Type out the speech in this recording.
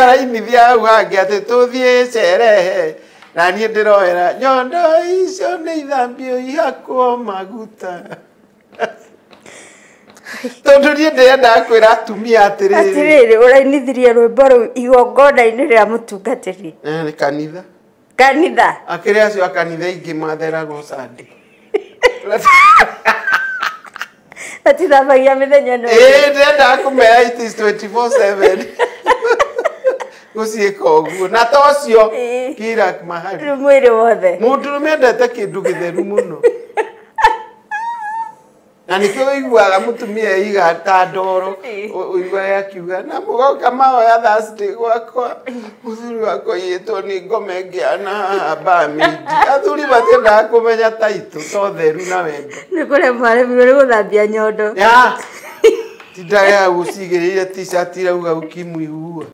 arainithia hau hangĩ atĩ tũthiĩ cerehe na niĩ ndĩroera nyondo icio nĩ ithambio ihakwo maguta tondu niĩ ndĩrendaga kwĩra atumia atĩrĩrĩ ũrainithirie rwĩmbo rũu igongona-inĩ rĩa mũtungatĩri nĩ kanitha akĩrĩ acio a kanitha ingĩ matheragwo Sunday atithambagia mĩthenya ĩno ndĩrendaga kũmera it is 24/7 gũciĩka ũguo na tocio kira mahali mwĩrĩ wothe mũndũ nĩmendete kĩndũ gĩtheru mũno na nĩkĩo ũiguaga mũtumia eiga ta ndoro ũiguaga akiuga na mũgoka mahoya Thursday gwakwa mũthuri wakwa yĩtwo nĩ ngome ngĩana haha mbamĩingĩ athuri matiendaga kũmenya taitũ to theru na wendo nĩ kũrĩa mwaremirwo nĩ gũthambia nyondo tindaga gũcigĩrĩire t-shirt irauga ũkimu ihua